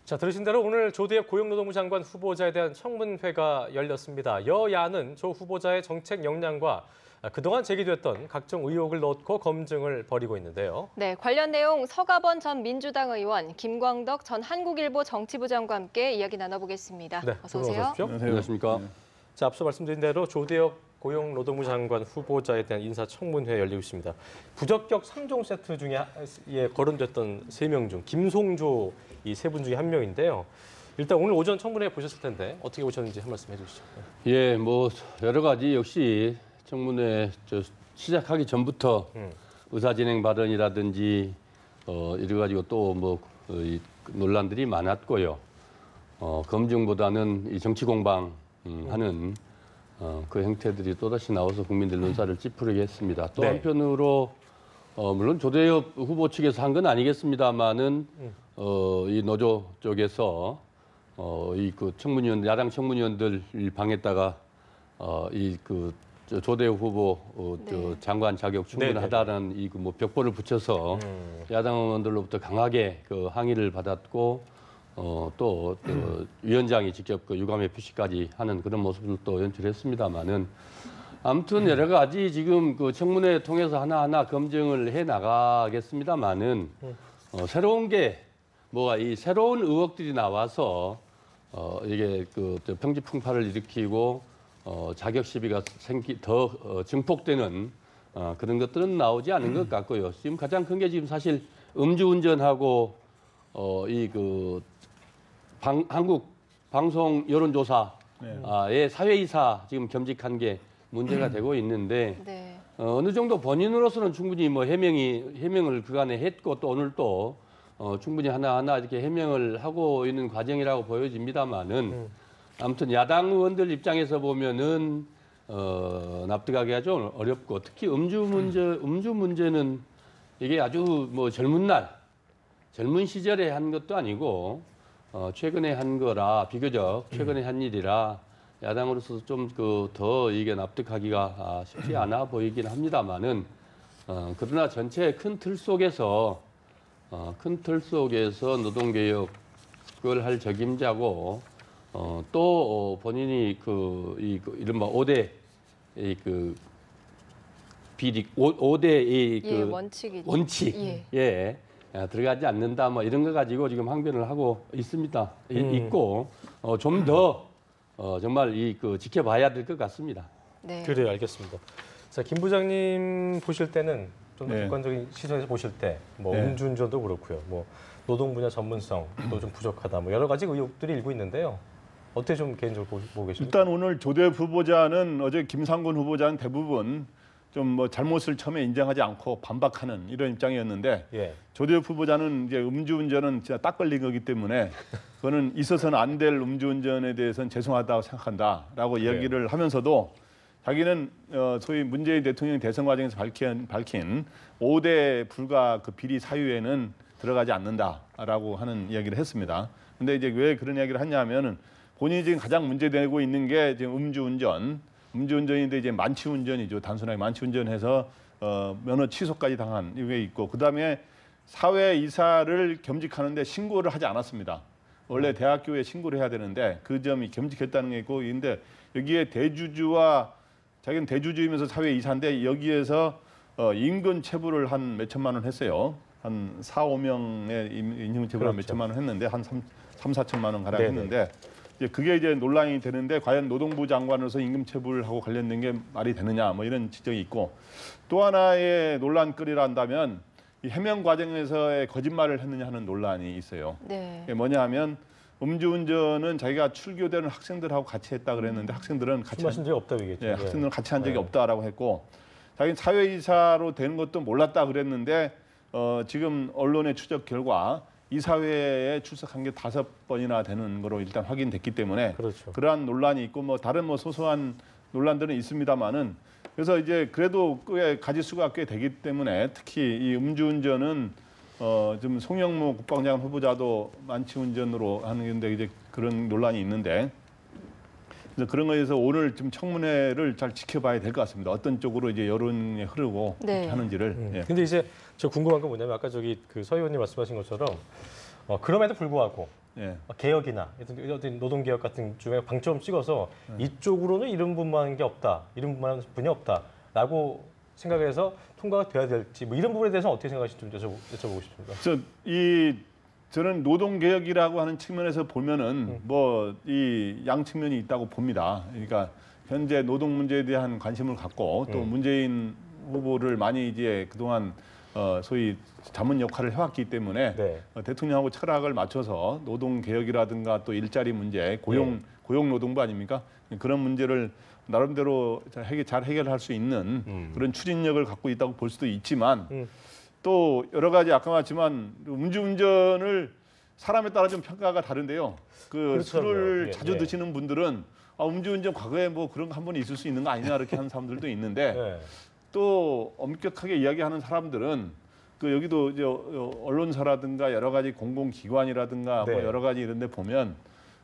자, 들으신 대로 오늘 조대엽 고용노동부 장관 후보자에 대한 청문회가 열렸습니다. 여야는 조 후보자의 정책 역량과 그동안 제기됐던 각종 의혹을 넣고 검증을 벌이고 있는데요. 네, 관련 내용 서가번 전 민주당 의원, 김광덕 전 한국일보 정치부장과 함께 이야기 나눠보겠습니다. 네, 어서 오세요. 오십시오. 안녕하십니까. 자, 앞서 말씀드린 대로 조대엽 고용노동부 장관 후보자에 대한 인사청문회 열리고 있습니다. 부적격 3종 세트 중에 거론됐던 3명 중 김송조 이 3분 중에 1명인데요. 일단 오늘 오전 청문회 보셨을 텐데 어떻게 보셨는지 한 말씀 해주시죠. 예, 뭐 여러 가지 역시 청문회 시작하기 전부터 의사진행 발언이라든지 이래 가지고 또 뭐 논란들이 많았고요. 검증보다는 이 정치 공방하는 그 형태들이 또다시 나와서 국민들 눈살을 찌푸리게 했습니다. 또 네. 한편으로 물론 조대엽 후보 측에서 한 건 아니겠습니다만은 이 노조 쪽에서 이 그 청문위원 야당 청문위원들 방에다가 이 그 조대엽 후보 네. 장관 자격 충분하다는 이 그 뭐 벽보를 붙여서 야당 의원들로부터 강하게 그 항의를 받았고 또 위원장이 직접 그 유감의 표시까지 하는 그런 모습을 또 연출했습니다만은 아무튼 여러 가지 지금 그 청문회 통해서 하나하나 검증을 해 나가겠습니다.만은 새로운 게 뭐가 이 새로운 의혹들이 나와서 이게 그 평지풍파를 일으키고 자격 시비가 더 증폭되는 그런 것들은 나오지 않은 것 같고요. 지금 가장 큰 게 지금 사실 음주운전하고 이 그 한국 방송 여론조사의 사회이사 지금 겸직한 게 문제가 되고 있는데 네. 어느 정도 본인으로서는 충분히 뭐 해명을 그간에 했고 또 오늘 또 충분히 하나하나 이렇게 해명을 하고 있는 과정이라고 보여집니다만은 아무튼 야당 의원들 입장에서 보면은 납득하기가 좀 어렵고 특히 음주 문제는 이게 아주 뭐 젊은 시절에 한 것도 아니고 최근에 한 거라 비교적 최근에 한 일이라 야당으로서 좀 더 이게 납득하기가 쉽지 않아 보이긴 합니다만은 그러나 전체 큰 틀 속에서 노동개혁을 할 적임자고 또 본인이 이른바 5대 비리 5대 원칙 예. 들어가지 않는다 뭐 이런 거 가지고 지금 항변을 하고 있습니다. 있고 좀 더 정말 지켜봐야 될 것 같습니다. 네. 그래요, 알겠습니다. 자, 김 부장님 보실 때는 좀 더 네. 객관적인 시선에서 보실 때 뭐 네. 음주운전도 그렇고요. 뭐 노동 분야 전문성도 좀 부족하다. 뭐 여러 가지 의혹들이 일고 있는데요. 어떻게 좀 개인적으로 보고 계십니까? 일단 오늘 조대엽 후보자는 어제 김상곤 후보자는 대부분 좀 뭐 잘못을 처음에 인정하지 않고 반박하는 이런 입장이었는데 예. 조대엽 후보자는 이제 음주운전은 진짜 딱 걸린 거기 때문에 그거는 있어서는 안 될 음주운전에 대해서는 죄송하다고 생각한다라고 이야기를 하면서도 자기는 소위 문재인 대통령 대선 과정에서 밝힌 5대 불가 그 비리 사유에는 들어가지 않는다라고 하는 이야기를 했습니다. 근데 이제 왜 그런 이야기를 하냐면은 본인이 지금 가장 문제되고 있는 게 지금 음주운전인데 이제 만취운전이죠. 단순하게 만취운전해서 면허 취소까지 당한 이게 있고 그다음에 사회이사를 겸직하는데 신고를 하지 않았습니다. 원래 대학교에 신고를 해야 되는데 그 점이 겸직했다는 게 있고 근데 여기에 자기는 대주주이면서 사회이사인데 여기에서 임금 체불을 한 몇천만 원 했어요. 한 4, 5명의 임금 체불을 한 몇천만 원 했는데 한 3, 4천만 원 가량 했는데 이제 그게 이제 논란이 되는데 과연 노동부 장관으로서 임금 체불하고 관련된 게 말이 되느냐 뭐 이런 지적이 있고 또 하나의 논란거리라 한다면 이 해명 과정에서의 거짓말을 했느냐 하는 논란이 있어요. 네. 이게 뭐냐 하면 음주운전은 자기가 출교되는 학생들하고 같이 했다 그랬는데 학생들은 같이 마신 적이 없다고 얘기했죠. 예, 학생들은 같이 한 적이 없다라고 했고 자기는 사회이사로 되는 것도 몰랐다 그랬는데 지금 언론의 추적 결과 이사회에 출석한 게 5번이나 되는 거로 일단 확인됐기 때문에 그렇죠. 그러한 논란이 있고 뭐 다른 뭐 소소한 논란들은 있습니다만은 그래서 이제 그래도 꽤 가지수가 꽤 되기 때문에 특히 이 음주운전은 좀 송영무 국방장관 후보자도 만취운전으로 하는 건데 이제 그런 논란이 있는데 그래서 그런 거에서 오늘 좀 청문회를 잘 지켜봐야 될 것 같습니다. 어떤 쪽으로 이제 여론이 흐르고 네. 하는지를. 예. 근데 이제 저 궁금한 건 뭐냐면 아까 그 서 의원님 말씀하신 것처럼 그럼에도 불구하고 예. 개혁이나 어떤 노동개혁 같은 쪽에 방점 찍어서 이쪽으로는 이런 분만한 게 없다, 이런 분만한 분이 없다라고 생각해서 통과가 돼야 될지 뭐 이런 부분에 대해서 어떻게 생각하실지 좀 여쭤보고 싶습니다. 저는 노동개혁이라고 하는 측면에서 보면은 뭐 이 양 측면이 있다고 봅니다. 그러니까 현재 노동 문제에 대한 관심을 갖고 또 문재인 후보를 많이 이제 그동안 소위 자문 역할을 해왔기 때문에 네. 대통령하고 철학을 맞춰서 노동 개혁이라든가 또 일자리 문제, 고용 노동부 아닙니까? 그런 문제를 나름대로 잘 해결할 수 있는 그런 추진력을 갖고 있다고 볼 수도 있지만 또 여러 가지 아까 말했지만 음주운전을 사람에 따라 좀 평가가 다른데요. 술을 자주 드시는 분들은 음주운전 과거에 뭐 그런 거 한 번 있을 수 있는 거 아니냐 이렇게 하는 사람들도 있는데 또 엄격하게 이야기하는 사람들은 여기도 이제 언론사라든가 여러 가지 공공기관이라든가 뭐 여러 가지 이런 데 보면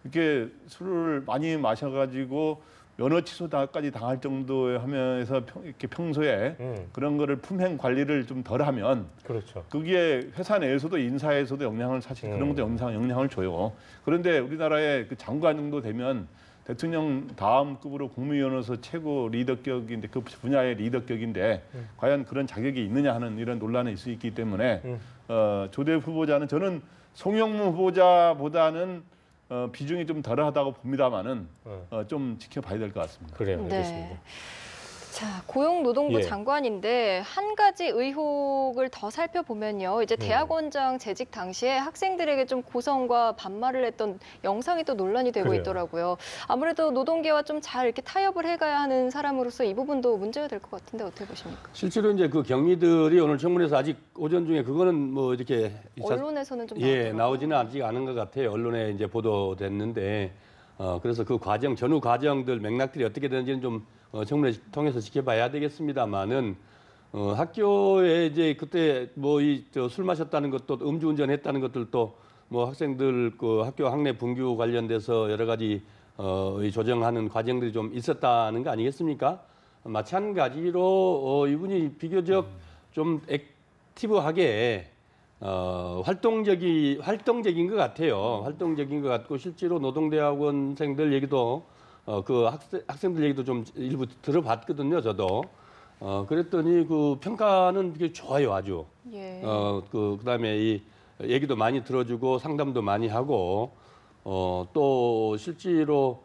이렇게 술을 많이 마셔가지고 면허 취소까지 당할 정도의 하면서 이렇게 평소에 그런 거를 품행 관리를 좀 덜하면 그렇죠. 그게 회사 내에서도 인사에서도 영향을 사실 그런 것도 영향을 줘요. 그런데 우리나라의 그 장관 정도 되면 대통령 다음 급으로 국무위원으로서 최고 리더격인데 그 분야의 리더격인데 과연 그런 자격이 있느냐 하는 이런 논란이 있을 수 있기 때문에 조대엽 후보자는 저는 송영무 후보자보다는 비중이 좀 덜하다고 봅니다만은 좀 지켜봐야 될 것 같습니다. 그래요, 알겠습니다. 네. 자, 고용노동부 예. 장관인데 한 가지 의혹을 더 살펴보면요. 이제 대학원장 재직 당시에 학생들에게 좀 고성과 반말을 했던 영상이 또 논란이 되고 그래요. 있더라고요. 아무래도 노동계와 좀 잘 이렇게 타협을 해가야 하는 사람으로서 이 부분도 문제가 될 것 같은데 어떻게 보십니까? 실제로 이제 그 경위들이 오늘 청문회에서 아직 오전 중에 그거는 뭐 이렇게 언론에서는 좀 나오지는 아직 않은 것 같아요. 언론에 이제 보도됐는데 그래서 그 과정 전후 과정들 맥락들이 어떻게 되는지는 좀 청문회 통해서 지켜봐야 되겠습니다만은 학교에 이제 그때 뭐 술 마셨다는 것도 음주운전했다는 것들도 뭐 학생들 그 학교 학내 분규 관련돼서 여러 가지 이 조정하는 과정들이 좀 있었다는 거 아니겠습니까? 마찬가지로 이분이 비교적 좀 액티브하게 활동적인 것 같아요. 활동적인 것 같고 실제로 노동대학원생들 얘기도 그 학생들 얘기도 좀 일부 들어봤거든요. 저도 그랬더니 그 평가는 되게 좋아요, 아주. 예. 그다음에 이 얘기도 많이 들어주고 상담도 많이 하고 또 실제로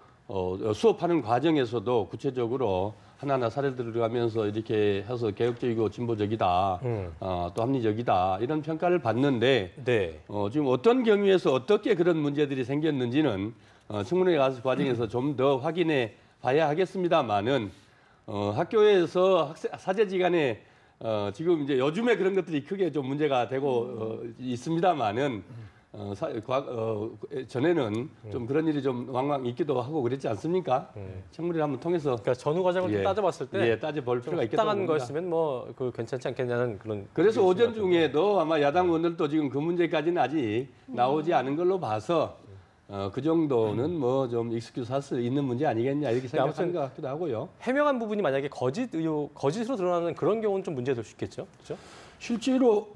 수업하는 과정에서도 구체적으로 하나하나 사례들을 들어가면서 이렇게 해서 개혁적이고 진보적이다, 또 합리적이다 이런 평가를 받는데 네. 지금 어떤 경위에서 어떻게 그런 문제들이 생겼는지는 청문회 가서 과정에서 좀 더 확인해 봐야 하겠습니다만은 학교에서 사제지간에 지금 이제 요즘에 그런 것들이 크게 좀 문제가 되고 있습니다만은 전에는 좀 그런 일이 좀 왕왕 있기도 하고 그랬지 않습니까? 청문회를 한번 통해서 그러니까 전후 과정을 좀 따져봤을 때 따져볼 필요가 있겠다고适当한 봅니다. 거였으면 뭐 그 괜찮지 않겠냐는 그런. 그래서 오전 중에도 아마 야당 의원들도 지금 그 문제까지는 아직 나오지 않은 걸로 봐서 그 정도는 뭐 좀 익스큐스 할 수 있는 문제 아니겠냐 이렇게 생각하는 것 같기도 하고요. 해명한 부분이 만약에 거짓으로 드러나는 그런 경우는 좀 문제될 수 있겠죠, 그렇죠? 실제로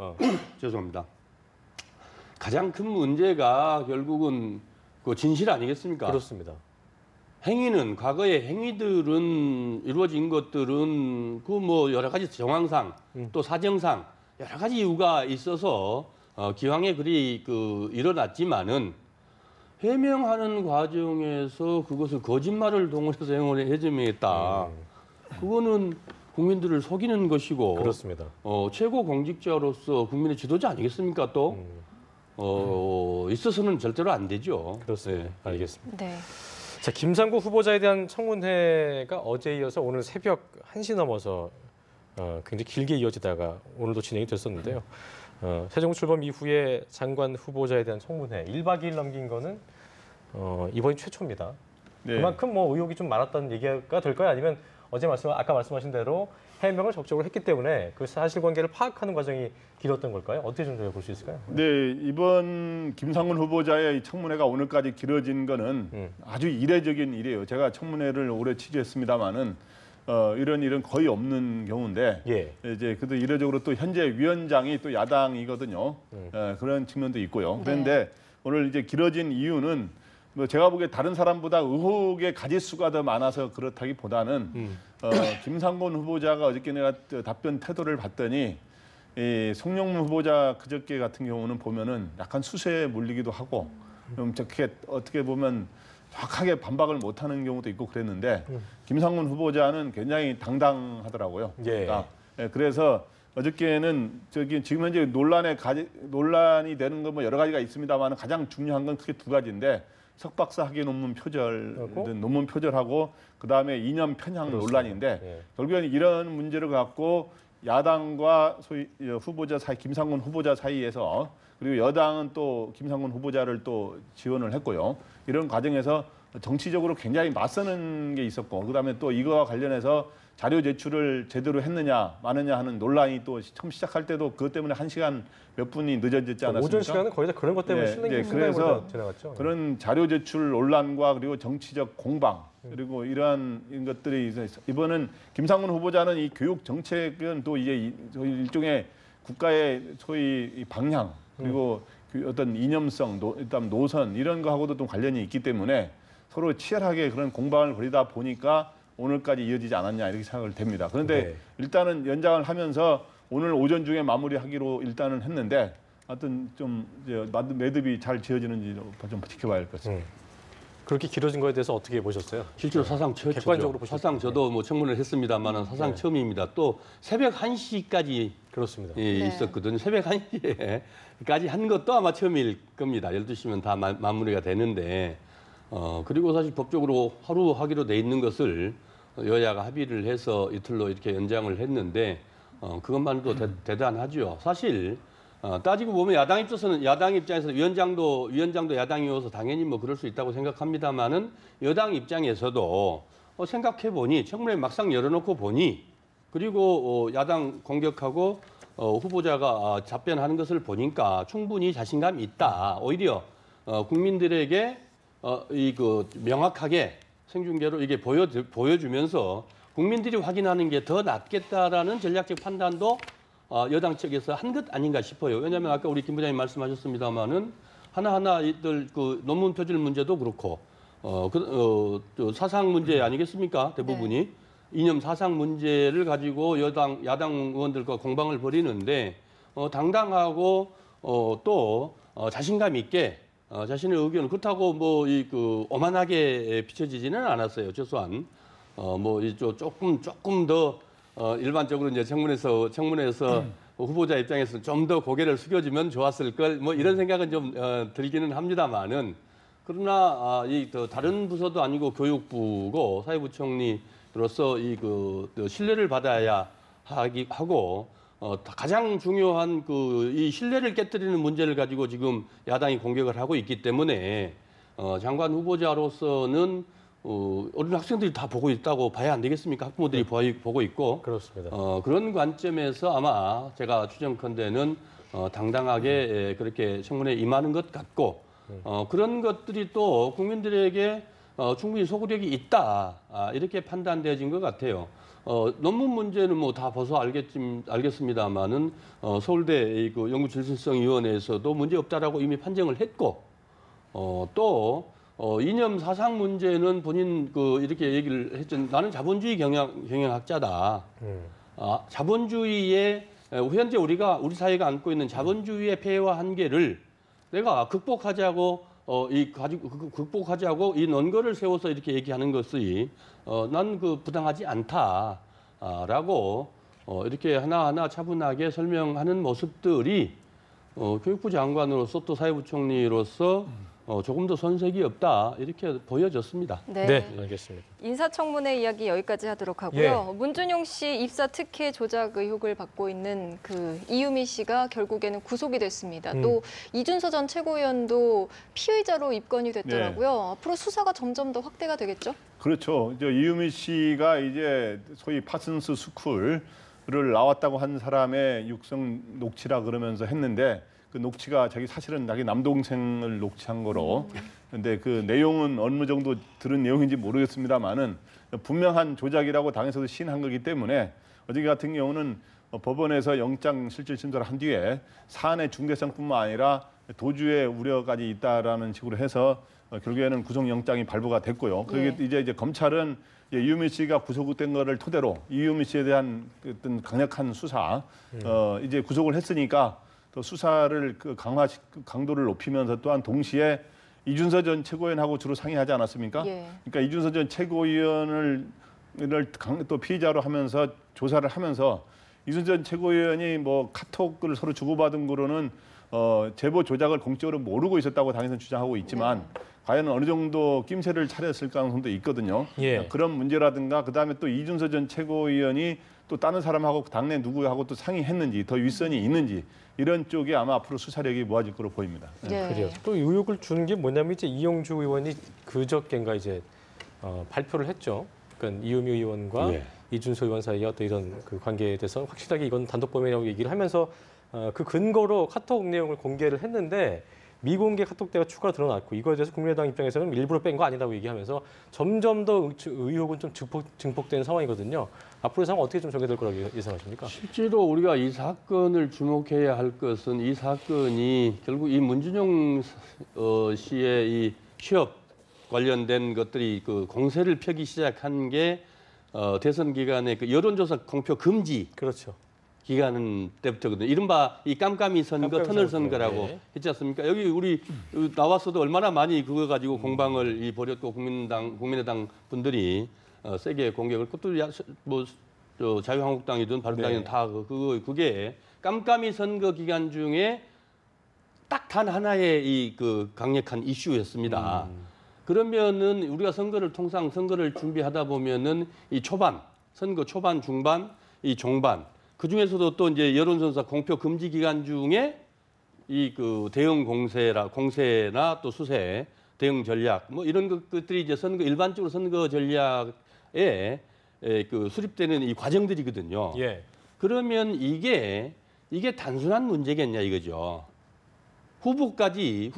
죄송합니다. 가장 큰 문제가 결국은 그 진실 아니겠습니까? 그렇습니다. 행위는 과거의 행위들은 이루어진 것들은 그 뭐 여러 가지 정황상 또 사정상 여러 가지 이유가 있어서 기왕에 그리 일어났지만은 해명하는 과정에서 그것을 거짓말을 동원해서 해명했다. 그거는 국민들을 속이는 것이고 그렇습니다. 최고 공직자로서 국민의 지도자 아니겠습니까 또? 있어서는 절대로 안 되죠. 그렇습니다. 네. 알겠습니다. 네. 자, 김상구 후보자에 대한 청문회가 어제 이어서 오늘 새벽 1시 넘어서 굉장히 길게 이어지다가 오늘도 진행이 됐었는데요. 새 정부 출범 이후에 장관 후보자에 대한 청문회 1박 2일 넘긴 거는 이번이 최초입니다. 네. 그만큼 뭐 의혹이 좀 많았다는 얘기가 될까요? 아니면 아까 말씀하신 대로 해명을 적극적으로 했기 때문에 그 사실관계를 파악하는 과정이 길었던 걸까요? 어떻게 좀 볼 수 있을까요? 네, 이번 김상훈 후보자의 청문회가 오늘까지 길어진 거는 아주 이례적인 일이에요. 제가 청문회를 오래 취재했습니다마는 이런 일은 거의 없는 경우인데 예. 이제 그래도 이례적으로 또 현재 위원장이 또 야당이거든요. 그런 측면도 있고요. 그런데 오늘 이제 길어진 이유는 뭐 제가 보기에 다른 사람보다 의혹의 가지수가 더 많아서 그렇다기보다는 김상곤 후보자가 어저께 내가 답변 태도를 봤더니 이 송영문 후보자 그저께 같은 경우는 보면은 약간 수세에 몰리기도 하고 좀 저렇게 어떻게 보면 정확하게 반박을 못하는 경우도 있고 그랬는데 김상곤 후보자는 굉장히 당당하더라고요. 예. 그래서 어저께는 지금 현재 논란이 되는 건 뭐 여러 가지가 있습니다만 가장 중요한 건 크게 두 가지인데 석박사 학위 논문 표절하고 그다음에 이념 편향 논란인데 예. 결국엔 이런 문제를 갖고 야당과 소위 후보자 사이 김상곤 후보자 사이에서 그리고 여당은 또 김상곤 후보자를 또 지원을 했고요. 이런 과정에서 정치적으로 굉장히 맞서는 게 있었고 그다음에 또 이거와 관련해서 자료 제출을 제대로 했느냐 마느냐 하는 논란이 또 처음 시작할 때도 그것 때문에 1시간 몇 분이 늦어졌지 않았습니까? 오전 시간은 거의 다 그런 것 때문에 그래서 지나갔죠. 그런 자료 제출 논란과 그리고 정치적 공방 그리고 이러한 것들이 이번은 김상곤 후보자는 이 교육 정책은 또 이제 일종의 국가의 소위 이 방향 그리고 어떤 이념성, 일단 노선 이런 거하고도 좀 관련이 있기 때문에 서로 치열하게 그런 공방을 벌이다 보니까 오늘까지 이어지지 않았냐 이렇게 생각을 됩니다. 그런데 네. 일단은 연장을 하면서 오늘 오전 중에 마무리하기로 일단은 했는데 하여튼 좀 이제 매듭이 잘 지어지는지 좀 지켜봐야 할 것 같습니다. 그렇게 길어진 거에 대해서 어떻게 보셨어요? 실제로 사상 최초죠. 객관적으로 보셨죠? 사상 저도 뭐 청문을 했습니다만은 사상 처음입니다. 또 새벽 1시까지 그렇습니다. 예, 네. 있었거든요. 새벽 1시에까지 한 것도 아마 처음일 겁니다. 12시면 다 마무리가 되는데 그리고 사실 법적으로 하루 하기로 돼 있는 것을 여야가 합의를 해서 이틀로 이렇게 연장을 했는데 그것만으로도 대단하죠. 사실 따지고 보면 야당 입장에서는 위원장도 야당이어서 당연히 뭐 그럴 수 있다고 생각합니다만은 여당 입장에서도 생각해 보니 청문회 막상 열어놓고 보니 그리고 야당 공격하고 후보자가 답변하는 것을 보니까 충분히 자신감이 있다. 오히려 국민들에게 명확하게 생중계로 이게 보여주면서 국민들이 확인하는 게 더 낫겠다라는 전략적 판단도 여당 측에서 한 것 아닌가 싶어요. 왜냐하면 아까 우리 김 부장님 말씀하셨습니다마는 하나하나 이들 그 논문 표절 문제도 그렇고 사상 문제 아니겠습니까? 대부분이 네. 이념 사상 문제를 가지고 야당 의원들과 공방을 벌이는데 당당하고 또 자신감 있게 자신의 의견을 그렇다고 뭐 오만하게 비춰지지는 않았어요. 최소한 조금 더 일반적으로 이제 청문회에서 후보자 입장에서 좀 더 고개를 숙여주면 좋았을 걸 뭐 이런 생각은 좀 들기는 합니다만은 그러나 다른 부서도 아니고 교육부고 사회부총리로서 신뢰를 받아야 하고 가장 중요한 이 신뢰를 깨뜨리는 문제를 가지고 지금 야당이 공격을 하고 있기 때문에 장관 후보자로서는 어린 학생들이 다 보고 있다고 봐야 안 되겠습니까? 학부모들이 보고 있고. 그렇습니다. 그런 관점에서 아마 제가 추정컨대는 당당하게 그렇게 청문회에 임하는 것 같고 그런 것들이 또 국민들에게 충분히 소구력이 있다 이렇게 판단되어진 것 같아요. 논문 문제는 뭐 다 벌써 알겠습니다만은 서울대 연구질서위원회에서도 문제 없다라고 이미 판정을 했고 또 이념 사상 문제는 본인 이렇게 얘기를 했죠. 나는 자본주의 경영학자다. 자본주의의 현재 우리 사회가 안고 있는 자본주의의 폐해와 한계를 내가 극복하자고 극복하자고 이 논거를 세워서 이렇게 얘기하는 것이 난 부당하지 않다라고 이렇게 하나하나 차분하게 설명하는 모습들이 교육부 장관으로서 또 사회부총리로서 조금 더 손색이 없다 이렇게 보여졌습니다. 네, 알겠습니다. 인사청문회 이야기 여기까지 하도록 하고요. 예. 문준용 씨 입사 특혜 조작 의혹을 받고 있는 이유미 씨가 결국에는 구속이 됐습니다. 또 이준서 전 최고위원도 피의자로 입건이 됐더라고요. 네. 앞으로 수사가 점점 더 확대가 되겠죠? 그렇죠. 이유미 씨가 이제 소위 파슨스 스쿨을 나왔다고 한 사람의 육성 녹취라 그러면서 했는데 그 녹취가 사실은 자기 남동생을 녹취한 거로. 근데 그 내용은 어느 정도 들은 내용인지 모르겠습니다만은 분명한 조작이라고 당에서도 시인한 거기 때문에 어저께 같은 경우는 법원에서 영장 실질 심사를 한 뒤에 사안의 중대성뿐만 아니라 도주의 우려까지 있다라는 식으로 해서 결국에는 구속영장이 발부가 됐고요. 그게 이제 검찰은 이유미 씨가 구속된 거를 토대로 이유미 씨에 대한 어떤 강력한 수사, 이제 구속을 했으니까 또 수사를 강도를 높이면서 또한 동시에 이준서 전 최고위원하고 주로 상의하지 않았습니까? 그러니까 이준서 전 최고위원을 또 피의자로 하면서 조사를 하면서 이준서 전 최고위원이 뭐 카톡을 서로 주고받은 거로는 제보 조작을 공적으로 모르고 있었다고 당에서는 주장하고 있지만 과연 어느 정도 낌새를 차렸을 가능성도 있거든요. 그런 문제라든가 그다음에 또 이준서 전 최고위원이 또 다른 사람하고 당내 누구하고 또 상의했는지 더 윗선이 있는지 이런 쪽에 아마 앞으로 수사력이 모아질 거로 보입니다. 그래요. 또 의혹을 주는 게 뭐냐면 이제 이용주 의원이 그저께인가 이제 발표를 했죠. 그러니까 이유미 의원과 이준서 의원 사이의 어떤 이런 그 관계에 대해서 확실하게 이건 단독 범행이라고 얘기를 하면서 그 근거로 카톡 내용을 공개를 했는데 미공개 카톡대가 추가로 드러났고 이거에 대해서 국민의당 입장에서는 일부러 뺀 거 아니라고 얘기하면서 점점 더 의혹은 좀 증폭되는 상황이거든요. 앞으로 상황 어떻게 좀 전개될 거라고 예상하십니까? 실제로 우리가 이 사건을 주목해야 할 것은 이 사건이 결국 이 문준용 씨의 이 취업 관련된 것들이 그 공세를 펴기 시작한 게 대선 기간에 그 여론조사 공표 금지 그렇죠. 기간 때부터거든요. 이른바 이 깜깜이 선거, 터널 선거라고 했지 않습니까? 여기 우리 나왔어도 얼마나 많이 그거 가지고 공방을 벌였고 국민의당 분들이 세게 공격을 그것도 뭐 자유한국당이든 바른당이든 다 그게 깜깜이 선거 기간 중에 딱 단 하나의 이 그 강력한 이슈였습니다. 그러면은 우리가 통상 선거를 준비하다 보면은 이 초반, 선거 초반, 중반, 이 종반 그 중에서도 또 이제 여론조사 공표 금지 기간 중에 이 그 대응 공세나 또 수세, 대응 전략 뭐 이런 것들이 이제 일반적으로 선거 전략에 그 수립되는 이 과정들이거든요. 그러면 이게 단순한 문제겠냐 이거죠. 후보까지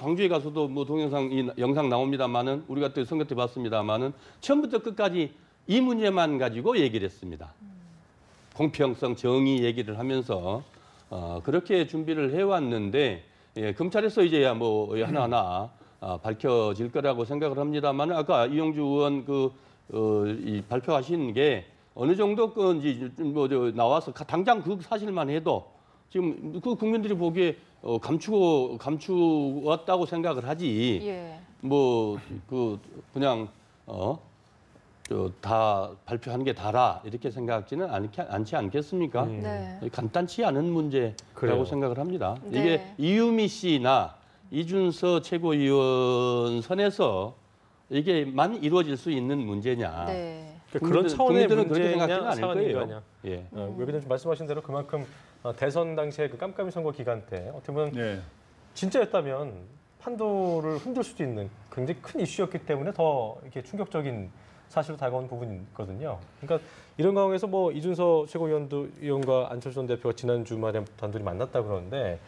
광주에 가서도 뭐 동영상 이 영상 나옵니다만은 우리가 또 선거 때 봤습니다만은 처음부터 끝까지 이 문제만 가지고 얘기를 했습니다. 공평성, 정의 얘기를 하면서 그렇게 준비를 해왔는데 검찰에서 이제야 뭐 하나하나 밝혀질 거라고 생각을 합니다만 아까 이용주 의원 이 발표하신 게 어느 정도 건지 뭐 나와서 당장 그 사실만 해도 지금 그 국민들이 보기에 감추었다고 생각을 하지 뭐 그냥 다 발표하는 게 다라 이렇게 생각하지는 않지 않겠습니까? 간단치 않은 문제라고 생각을 합니다. 이게 이유미 씨나 이준서 최고위원 선에서 이게만 이루어질 수 있는 문제냐? 그런 차원의 국민들은 그렇게 문제냐, 생각하지는 않을 거예요. 왜 그런지 말씀하신 대로 그만큼 대선 당시에 그 깜깜이 선거 기간 때 어떻게 보면 진짜였다면 판도를 흔들 수도 있는 굉장히 큰 이슈였기 때문에 더 이렇게 충격적인 사실로 다가온 부분이거든요. 그러니까 이런 상황에서 뭐 이준서 최고위원과 안철수 전 대표가 지난 주말에 단둘이 만났다 그러는데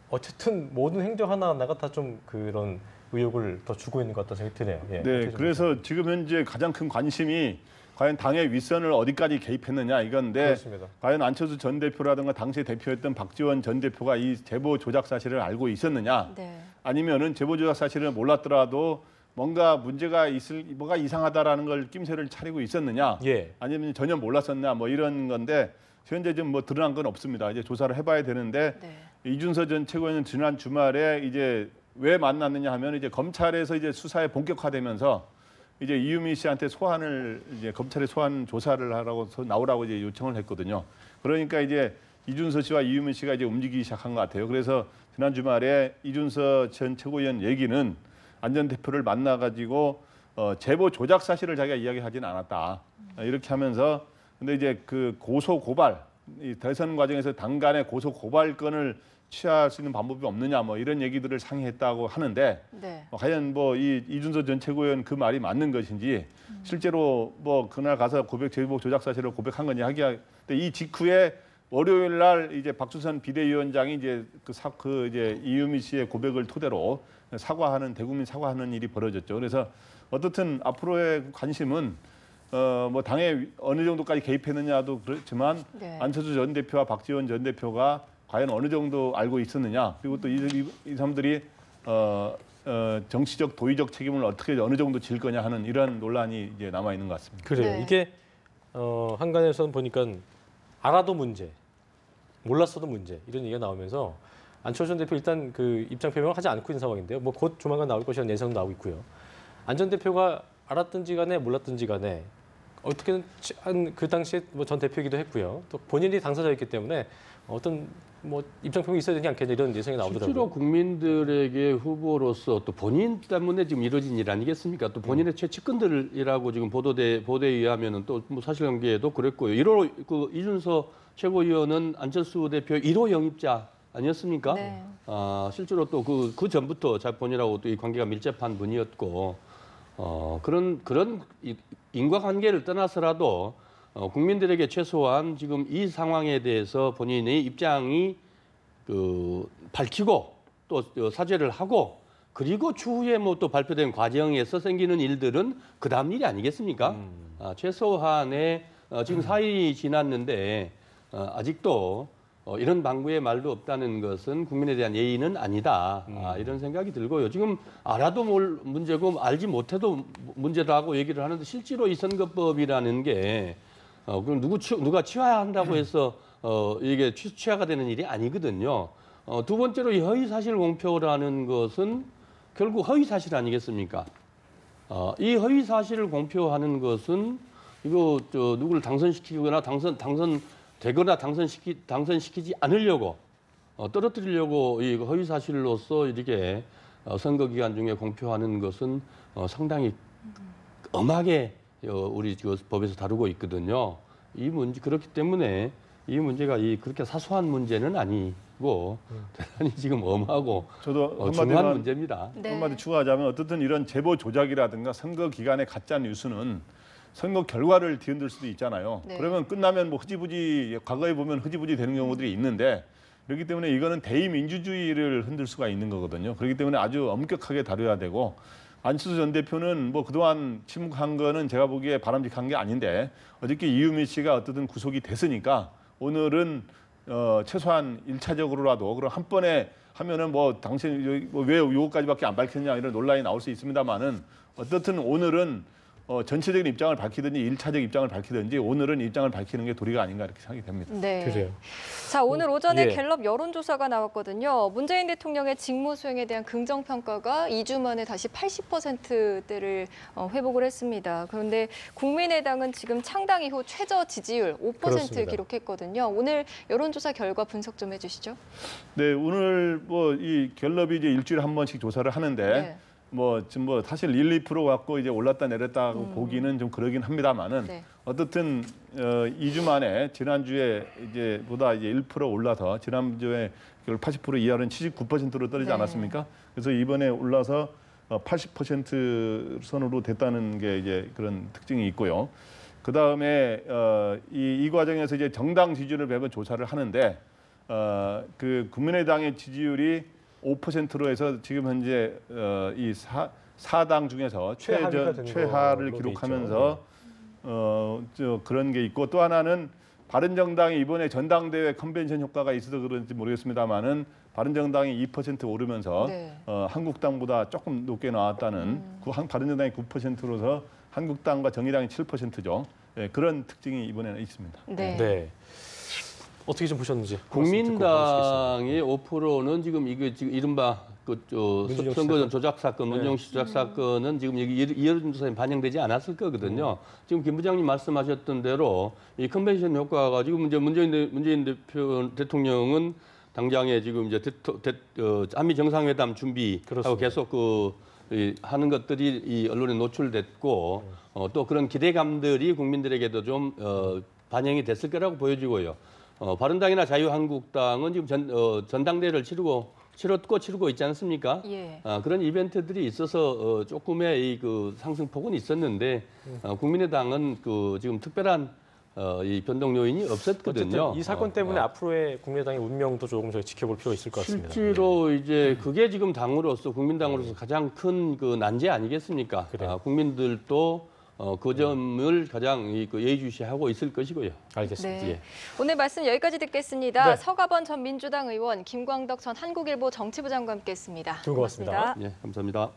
어쨌든 모든 행정 하나하나가 다 좀 그런 의혹을 더 주고 있는 것 같다는 생각이 드네요. 그래서 지금 현재 가장 큰 관심이 과연 당의 윗선을 어디까지 개입했느냐 이건데 그렇습니다. 과연 안철수 전 대표라든가 당시 대표였던 박지원 전 대표가 이 제보 조작 사실을 알고 있었느냐 아니면은 제보 조작 사실을 몰랐더라도 뭔가 문제가 뭐가 이상하다라는 걸 낌새를 차리고 있었느냐, 아니면 전혀 몰랐었냐, 뭐 이런 건데 현재 좀 뭐 드러난 건 없습니다. 이제 조사를 해봐야 되는데 이준서 전 최고위원은 지난 주말에 이제 왜 만났느냐 하면 이제 검찰에서 이제 수사에 본격화되면서 이제 이유미 씨한테 이제 검찰에 소환 조사를 하라고 나오라고 이제 요청을 했거든요. 그러니까 이제 이준서 씨와 이유미 씨가 이제 움직이기 시작한 것 같아요. 그래서 지난 주말에 이준서 전 최고위원 얘기는 안 전 대표를 만나가지고 제보 조작 사실을 자기가 이야기하지는 않았다. 이렇게 하면서 근데 이제 그 고소 고발 이 대선 과정에서 당 간의 고소 고발권을 취할 수 있는 방법이 없느냐 뭐 이런 얘기들을 상의했다고 하는데 과연 뭐 이준서 전 최고위원 그 말이 맞는 것인지 실제로 뭐 그날 가서 제보 조작 사실을 고백한 거냐 하기야. 근데 이 직후에 월요일 날 이제 박주선 비대위원장이 이제 이제 이유미 씨의 고백을 토대로 대국민 사과하는 일이 벌어졌죠. 그래서 어떻든 앞으로의 관심은 뭐 당에 어느 정도까지 개입했느냐도 그렇지만 안철수 전 대표와 박지원 전 대표가 과연 어느 정도 알고 있었느냐, 그리고 또 이 사람들이 정치적 도의적 책임을 어떻게 어느 정도 질 거냐 하는 이런 논란이 이제 남아 있는 것 같습니다. 그래요. 네. 이게 한간에서는 보니까 알아도 문제, 몰랐어도 문제 이런 얘기가 나오면서 안철수 전 대표 일단 그 입장 표명을 하지 않고 있는 상황인데요. 뭐 곧 조만간 나올 것이라는 예상도 나오고 있고요. 안 전 대표가 알았든지 간에 몰랐든지 간에 어떻게든 그 당시에 뭐 전 대표이기도 했고요. 또 본인이 당사자였기 때문에 어떤 뭐 입장 표명이 있어야 되지 않겠냐 이런 예상이 나오더라고요. 실제로 국민들에게 후보로서 또 본인 때문에 지금 이루어진 일 아니겠습니까? 또 본인의 최측근들이라고 지금 보도에 의하면은 또 뭐 사실관계도 그랬고요. 1호 그 이준서 최고위원은 안철수 대표 1호 영입자 아니었습니까? 네. 실제로 또 그 전부터 본인하고 또 이 관계가 밀접한 분이었고 그런 인과관계를 떠나서라도 국민들에게 최소한 지금 이 상황에 대해서 본인의 입장이 밝히고 또 사죄를 하고 그리고 추후에 뭐 또 발표된 과정에서 생기는 일들은 그 다음 일이 아니겠습니까? 최소한의 지금 4일이 지났는데 아직도 이런 방구의 말도 없다는 것은 국민에 대한 예의는 아니다. 이런 생각이 들고요. 지금 알아도 문제고 알지 못해도 문제라고 얘기를 하는데 실제로 이 선거법이라는 게 그럼 누가 취하한다고 해서 이게 취하가 되는 일이 아니거든요. 두 번째로 이 허위사실 공표라는 것은 결국 허위사실 아니겠습니까? 이 허위사실을 공표하는 것은 이거 누구를 당선시키거나 당선되거나 당선시키지 않으려고 떨어뜨리려고 이 허위사실로서 이렇게 선거 기간 중에 공표하는 것은 상당히 엄하게 우리 법에서 다루고 있거든요. 이 문제 그렇기 때문에 이 문제가 그렇게 사소한 문제는 아니고 대단히 지금 엄하고 저도 중요한 문제입니다. 네. 한마디 추가하자면 어떻든 이런 제보 조작이라든가 선거 기간의 가짜 뉴스는 선거 결과를 뒤흔들 수도 있잖아요. 네. 그러면 끝나면 뭐 과거에 보면 흐지부지 되는 경우들이 있는데 그렇기 때문에 이거는 대의민주주의를 흔들 수가 있는 거거든요. 그렇기 때문에 아주 엄격하게 다뤄야 되고 안철수 전 대표는 뭐 그동안 침묵한 거는 제가 보기에 바람직한 게 아닌데 어저께 이유미 씨가 어떻든 구속이 됐으니까 오늘은 최소한 1차적으로라도 그럼 한 번에 하면은 뭐 당신 왜 요거까지밖에 안 밝혔냐 이런 논란이 나올 수 있습니다만은 어떻든 오늘은 전체적인 입장을 밝히든지 1차적 입장을 밝히든지 오늘은 입장을 밝히는 게 도리가 아닌가 이렇게 생각이 됩니다. 네. 그래요. 자, 오늘 오전에 예. 갤럽 여론조사가 나왔거든요. 문재인 대통령의 직무 수행에 대한 긍정 평가가 2주 만에 다시 80%대를 회복을 했습니다. 그런데 국민의당은 지금 창당 이후 최저 지지율 5% 그렇습니다. 기록했거든요. 오늘 여론조사 결과 분석 좀 해주시죠. 네, 오늘 뭐 이 갤럽이 이제 일주일에 한 번씩 조사를 하는데 네. 지금 사실 1, 2% 갖고 이제 올랐다 내렸다 보기는 좀 그러긴 합니다만은 네. 어떻든 2주 만에 지난주에 이제 보다 이제 1% 올라서 지난주에 80% 이하는 79%로 떨어지지 네. 않았습니까? 그래서 이번에 올라서 80% 선으로 됐다는 게 이제 그런 특징이 있고요. 그 다음에 이 과정에서 이제 정당 지지율을 매번 조사를 하는데 그 국민의당의 지지율이 5%로 해서 지금 현재 이 4당 중에서 최하위가 된 최하를 걸로 돼 기록하면서 그런 게 있고 또 하나는 바른정당이 이번에 전당대회 컨벤션 효과가 있어서 그런지 모르겠습니다만은 바른정당이 2% 오르면서 네. 한국당보다 조금 높게 나왔다는 바른정당이 9%로서 한국당과 정의당이 7%죠. 네, 그런 특징이 이번에는 있습니다. 네. 네. 어떻게 좀 보셨는지 국민당의 5%는 지금 이른바 문준용 선거 사건. 조작 사건, 네. 문정시 조작 사건은 지금 이 여론조사에 반영되지 않았을 거거든요. 지금 김 부장님 말씀하셨던 대로 이 컨벤션 효과가 지금 이제 문재인 대통령은 당장에 지금 이제 한미 정상회담 준비하고 그렇습니다. 계속 하는 것들이 이 언론에 노출됐고 또 그런 기대감들이 국민들에게도 좀 반영이 됐을 거라고 보여지고요. 바른당이나 자유한국당은 지금 전당대회를 치르고 있지 않습니까? 예. 그런 이벤트들이 있어서 조금의 상승폭은 있었는데 국민의당은 지금 특별한 이 변동 요인이 없었거든요. 어쨌든 이 사건 때문에 앞으로의 국민의당의 운명도 조금 저희 지켜볼 필요가 있을 것 같습니다. 실제로 이제 그게 지금 국민당으로서 가장 큰 난제 아니겠습니까? 그래요. 국민들도 그 점을 가장 예의주시하고 있을 것이고요. 알겠습니다. 네. 예. 오늘 말씀 여기까지 듣겠습니다. 네. 서가번 전 민주당 의원, 김광덕 전 한국일보 정치부장과 함께했습니다. 두 분 고맙습니다. 예, 감사합니다.